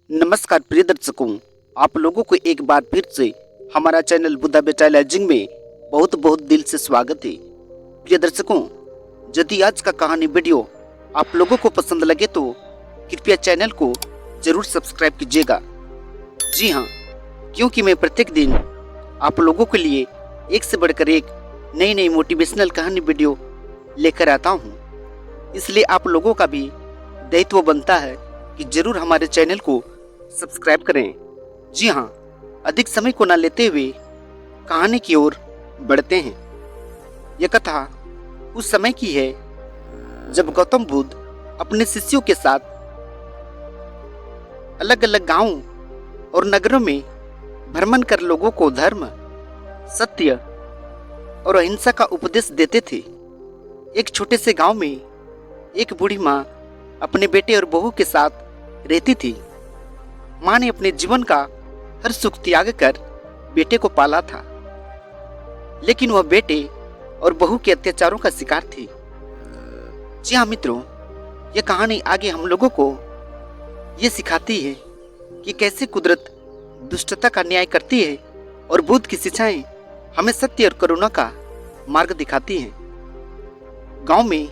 नमस्कार प्रिय दर्शकों, आप लोगों को एक बार फिर से हमारा चैनल बुद्धा बेटा लैजिंग में बहुत बहुत दिल से स्वागत है। प्रिय दर्शकों, यदि आज का कहानी वीडियो आप लोगों को पसंद लगे तो कृपया चैनल को जरूर सब्सक्राइब कीजिएगा। जी हाँ, क्योंकि मैं प्रत्येक दिन आप लोगों के लिए एक से बढ़कर एक नई नई मोटिवेशनल कहानी वीडियो लेकर आता हूँ, इसलिए आप लोगों का भी दायित्व बनता है कि जरूर हमारे चैनल को सब्सक्राइब करें। जी हाँ, अधिक समय को न लेते हुए कहानी की ओर बढ़ते हैं। यह कथा उस समय की है जब गौतम बुद्ध अपने शिष्यों के साथ अलग अलग गांवों और नगरों में भ्रमण कर लोगों को धर्म, सत्य और अहिंसा का उपदेश देते थे। एक छोटे से गांव में एक बूढ़ी माँ अपने बेटे और बहू के साथ रहती थी। माँ ने अपने जीवन का हर सुख त्याग कर बेटे को पाला था, लेकिन वह बेटे और बहू के अत्याचारों का शिकार थी। जी हाँ मित्रों, यह कहानी आगे हम लोगों को ये सिखाती है कि कैसे कुदरत दुष्टता का न्याय करती है और बुद्ध की शिक्षाएं हमें सत्य और करुणा का मार्ग दिखाती हैं। गांव में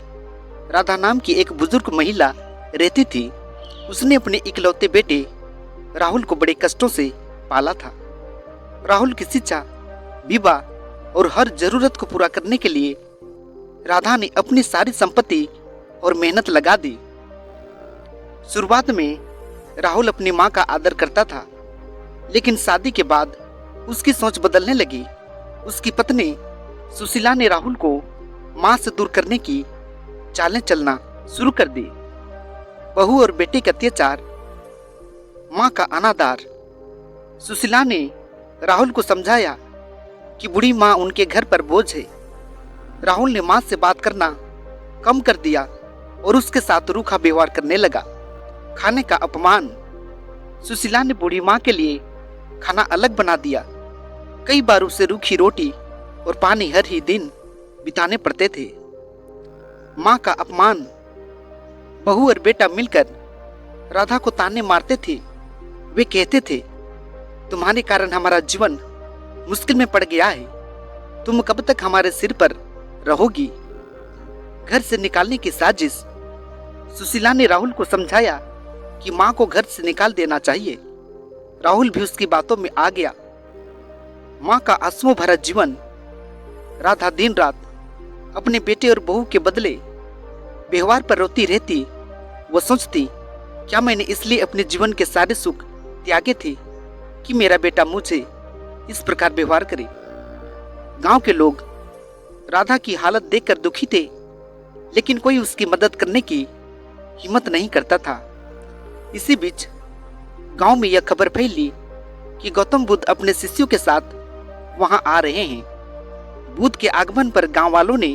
राधा नाम की एक बुजुर्ग महिला रहती थी। उसने अपने इकलौते बेटे राहुल को बड़े कष्टों से पाला था। राहुल की शिक्षा, विवाह और हर जरूरत को पूरा करने के लिए राधा ने अपनी सारी संपत्ति और मेहनत लगा दी। शुरुआत में राहुल अपनी माँ का आदर करता था, लेकिन शादी के बाद उसकी सोच बदलने लगी। उसकी पत्नी सुशीला ने राहुल को माँ से दूर करने की चालें चलना शुरू कर दी। बहू और बेटे के अत्याचार, माँ का अनादर। सुशीला ने राहुल को समझाया कि बूढ़ी माँ उनके घर पर बोझ है। राहुल ने माँ से बात करना कम कर दिया और उसके साथ रूखा व्यवहार करने लगा। खाने का अपमान। सुशीला ने बूढ़ी माँ के लिए खाना अलग बना दिया। कई बार उसे रूखी रोटी और पानी हर ही दिन बिताने पड़ते थे। माँ का अपमान। बहू और बेटा मिलकर राधा को ताने मारते थे। वे कहते थे, तुम्हारे कारण हमारा जीवन मुश्किल में पड़ गया है। तुम कब तक हमारे सिर पर रहोगी। घर से निकालने की साजिश। सुशीला ने राहुल को समझाया कि माँ को घर से निकाल देना चाहिए। राहुल भी उसकी बातों में आ गया। माँ का आंसुओं भरा जीवन। राधा दिन रात अपने बेटे और बहू के बदले व्यवहार पर रोती रहती। वो सोचती, क्या मैंने इसलिए अपने जीवन के सारे सुख त्यागे थे कि मेरा बेटा मुझे इस प्रकार व्यवहार करे। गांव के लोग राधा की हालत देखकर दुखी थे, लेकिन कोई उसकी मदद करने की हिम्मत नहीं करता था। इसी बीच गांव में यह खबर फैली कि गौतम बुद्ध अपने शिष्यों के साथ वहां आ रहे हैं। बुद्ध के आगमन पर गांव वालों ने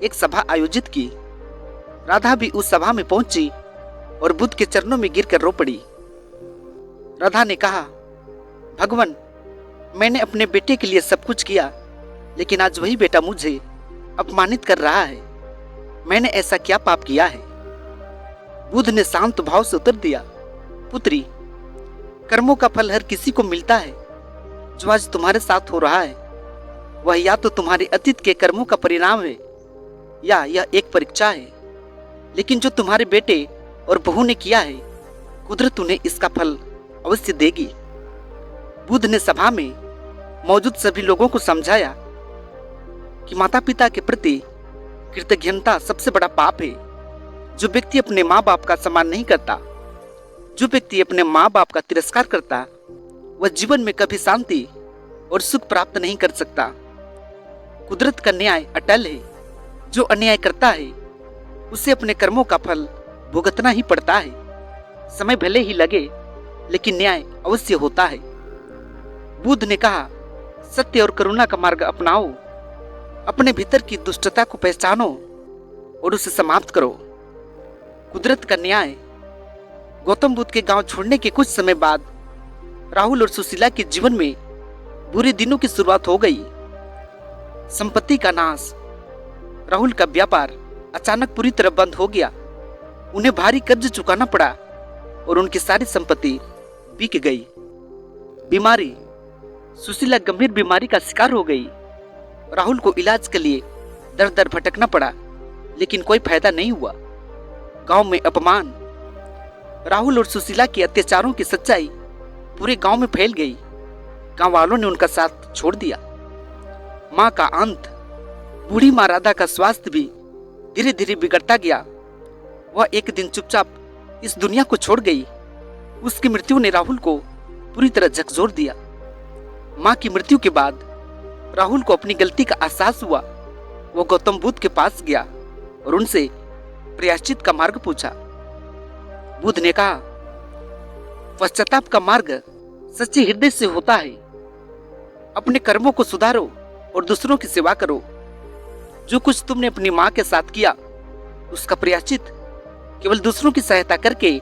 एक सभा आयोजित की। राधा भी उस सभा में पहुंची और बुद्ध के चरणों में गिरकर रो पड़ी। राधा ने कहा, भगवान, मैंने अपने बेटे के लिए सब कुछ किया, लेकिन आज वही बेटा मुझे अपमानित कर रहा है। मैंने ऐसा क्या पाप किया है। बुद्ध ने शांत भाव से उत्तर दिया, पुत्री, कर्मों का फल हर किसी को मिलता है। जो आज तुम्हारे साथ हो रहा है वह या तो तुम्हारे अतीत के कर्मों का परिणाम है या यह एक परीक्षा है। लेकिन जो तुम्हारे बेटे और बहू ने किया है, कुदरत उन्हें इसका फल अवश्य देगी। बुद्ध ने सभा में मौजूद सभी लोगों को समझाया कि माता पिता के प्रति कृतज्ञता सबसे बड़ा पाप है। जो व्यक्ति अपने माँ बाप का सम्मान नहीं करता, जो व्यक्ति अपने माँ बाप का तिरस्कार करता, वह जीवन में कभी शांति और सुख प्राप्त नहीं कर सकता। कुदरत का न्याय अटल है। जो अन्याय करता है उसे अपने कर्मों का फल भुगतना ही पड़ता है। समय भले ही लगे, लेकिन न्याय अवश्य होता है। बुद्ध ने कहा, सत्य और करुणा का मार्ग अपनाओ। अपने भीतर की दुष्टता को पहचानो और उसे समाप्त करो। कुदरत का न्याय। गौतम बुद्ध के गांव छोड़ने के कुछ समय बाद राहुल और सुशीला के जीवन में बुरे दिनों की शुरुआत हो गई। संपत्ति का नाश। राहुल का व्यापार अचानक पूरी तरह बंद हो गया। उन्हें भारी कर्ज चुकाना पड़ा और उनकी सारी संपत्ति बिक गई। बीमारी, सुशीला गंभीर बीमारी का शिकार हो गई। राहुल को इलाज के लिए दर दर भटकना पड़ा, लेकिन कोई फायदा नहीं हुआ। गांव में अपमान, राहुल और सुशीला के अत्याचारों की सच्चाई पूरे गांव में फैल गई। गांव वालों ने उनका साथ छोड़ दिया। मां का अंत, बूढ़ी मां राधा का स्वास्थ्य भी धीरे धीरे बिगड़ता गया। वह एक दिन चुपचाप इस दुनिया को छोड़ गई। उसकी मृत्यु ने राहुल को पूरी तरह झकझोर दिया। मां की मृत्यु के बाद राहुल को अपनी गलती का एहसास हुआ। वो गौतम बुद्ध के पास गया और उनसे प्रायश्चित का मार्ग पूछा। बुद्ध ने कहा, पश्चाताप का मार्ग सच्चे हृदय से होता है। अपने कर्मों को सुधारो और दूसरों की सेवा करो। जो कुछ तुमने अपनी मां के साथ किया, उसका प्रायश्चित केवल दूसरों की सहायता करके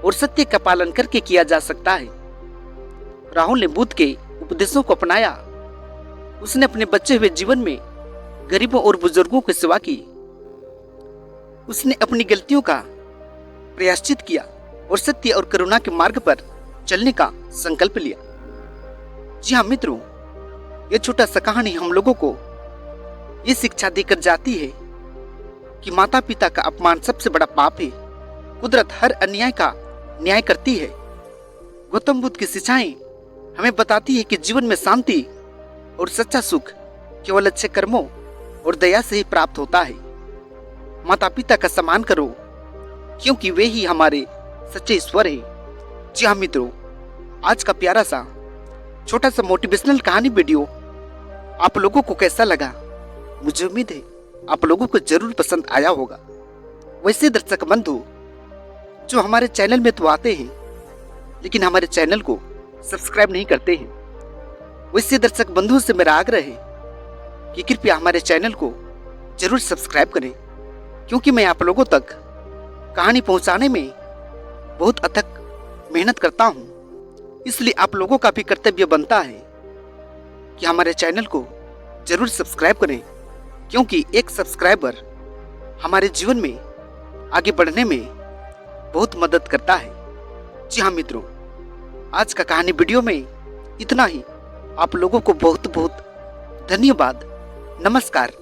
और सत्य का पालन करके किया जा सकता है। राहुल ने बुद्ध के उपदेशों को अपनाया। उसने अपने बचे हुए जीवन में गरीबों और बुजुर्गों की सेवा की। उसने अपनी गलतियों का प्रायश्चित किया और सत्य और करुणा के मार्ग पर चलने का संकल्प लिया। जी हाँ मित्रों, यह छोटा सा कहानी हम लोगों को ये शिक्षा देकर जाती है कि माता पिता का अपमान सबसे बड़ा पाप है। कुदरत हर अन्याय का न्याय करती है। गौतम बुद्ध की शिक्षाएं हमें बताती है कि जीवन में शांति और सच्चा सुख केवल अच्छे कर्मों और दया से ही प्राप्त होता है। माता पिता का सम्मान करो, क्योंकि वे ही हमारे सच्चे ईश्वर है। जी हाँ मित्रों, आज का प्यारा सा छोटा सा मोटिवेशनल कहानी वीडियो आप लोगों को कैसा लगा? मुझे उम्मीद है आप लोगों को जरूर पसंद आया होगा। वैसे दर्शक बंधु जो हमारे चैनल में तो आते हैं, लेकिन हमारे चैनल को सब्सक्राइब नहीं करते हैं, वैसे दर्शक बंधुओं से मेरा आग्रह है कि कृपया हमारे चैनल को जरूर सब्सक्राइब करें, क्योंकि मैं आप लोगों तक कहानी पहुंचाने में बहुत अथक मेहनत करता हूं। इसलिए आप लोगों का भी कर्तव्य बनता है कि हमारे चैनल को जरूर सब्सक्राइब करें, क्योंकि एक सब्सक्राइबर हमारे जीवन में आगे बढ़ने में बहुत मदद करता है। जी हाँ मित्रों, आज का कहानी वीडियो में इतना ही। आप लोगों को बहुत बहुत धन्यवाद। नमस्कार।